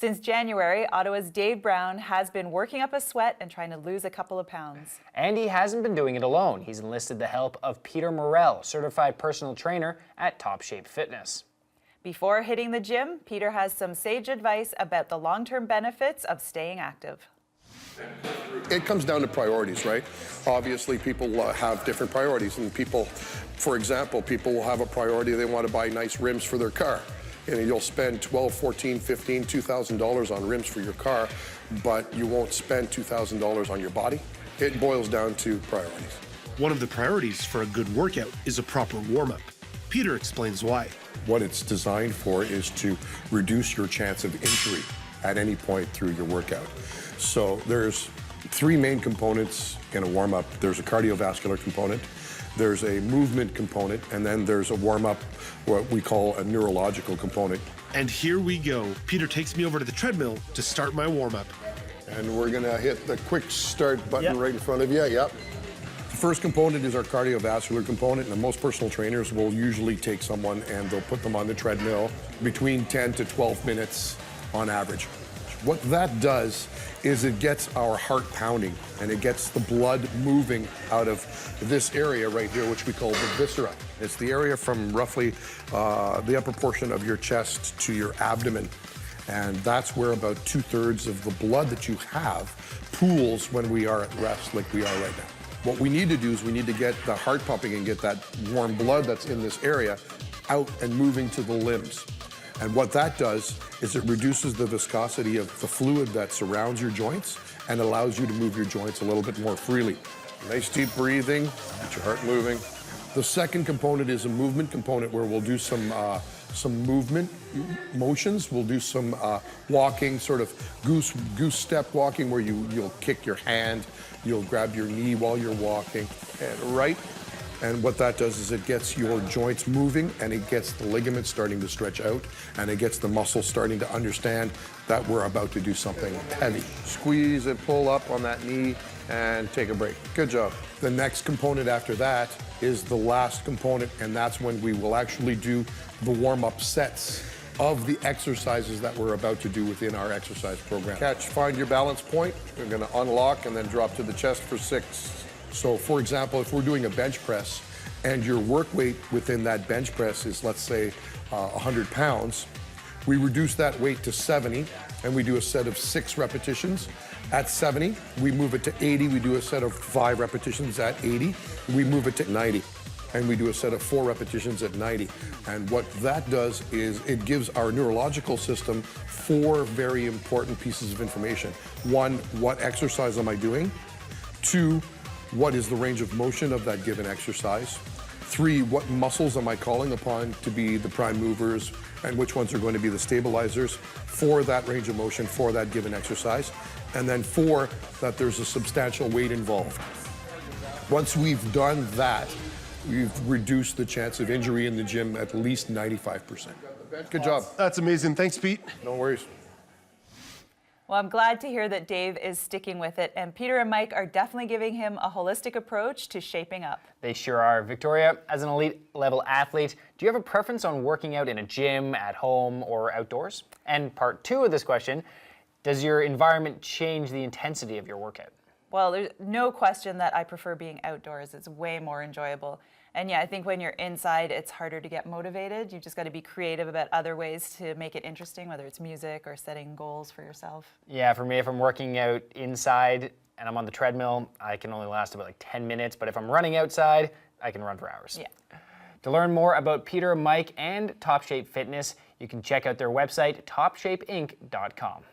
Since January, Ottawa's Dave Brown has been working up a sweat and trying to lose a couple of pounds. And he hasn't been doing it alone. He's enlisted the help of Peter Morell, certified personal trainer at Top Shape Fitness. Before hitting the gym, Peter has some sage advice about the long-term benefits of staying active. It comes down to priorities, right? Obviously, people have different priorities, and people, for example, people will have a priority, they want to buy nice rims for their car. And you'll spend $12, $14, $15, $2,000 on rims for your car, but you won't spend $2,000 on your body. It boils down to priorities. One of the priorities for a good workout is a proper warm-up. Peter explains why. What it's designed for is to reduce your chance of injury at any point through your workout. So there's three main components in a warm-up. There's a cardiovascular component, there's a movement component, and then there's a warm-up, what we call a neurological component. And here we go. Peter takes me over to the treadmill to start my warm-up. And we're gonna hit the quick start button right in front of you, yep. The first component is our cardiovascular component, and most personal trainers will usually take someone and they'll put them on the treadmill between 10 to 12 minutes on average. What that does is it gets our heart pounding and it gets the blood moving out of this area right here, which we call the viscera. It's the area from roughly the upper portion of your chest to your abdomen. And that's where about 2/3 of the blood that you have pools when we are at rest like we are right now. What we need to do is we need to get the heart pumping and get that warm blood that's in this area out and moving to the limbs. And what that does is it reduces the viscosity of the fluid that surrounds your joints and allows you to move your joints a little bit more freely. Nice deep breathing, get your heart moving. The second component is a movement component where we'll do some movement motions. We'll do some walking, sort of goose step walking, where you'll kick your hand, you'll grab your knee while you're walking, and right. And what that does is it gets your joints moving and it gets the ligaments starting to stretch out and it gets the muscles starting to understand that we're about to do something heavy. Squeeze and pull up on that knee and take a break. Good job. The next component after that is the last component, and that's when we will actually do the warm-up sets of the exercises that we're about to do within our exercise program. Catch, find your balance point. We're gonna unlock and then drop to the chest for 6. So for example, if we're doing a bench press and your work weight within that bench press is, let's say, 100 pounds, we reduce that weight to 70 and we do a set of 6 repetitions. At 70, we move it to 80, we do a set of 5 repetitions at 80, we move it to 90, and we do a set of 4 repetitions at 90. And what that does is it gives our neurological system 4 very important pieces of information. 1, what exercise am I doing? 2, what is the range of motion of that given exercise? 3, what muscles am I calling upon to be the prime movers and which ones are going to be the stabilizers for that range of motion for that given exercise? And then 4, that there's a substantial weight involved. Once we've done that, we've reduced the chance of injury in the gym at least 95%. Good job. That's amazing. Thanks, Pete. No worries. Well, I'm glad to hear that Dave is sticking with it, and Peter and Mike are definitely giving him a holistic approach to shaping up. They sure are. Victoria, as an elite level athlete, do you have a preference on working out in a gym, at home, or outdoors? And part 2 of this question, does your environment change the intensity of your workout? Well, there's no question that I prefer being outdoors. It's way more enjoyable. And yeah, I think when you're inside, it's harder to get motivated. You just got to be creative about other ways to make it interesting, whether it's music or setting goals for yourself. Yeah, for me, if I'm working out inside and I'm on the treadmill, I can only last about like 10 minutes. But if I'm running outside, I can run for hours. Yeah. To learn more about Peter, Mike, and Top Shape Fitness, you can check out their website, topshapeinc.com.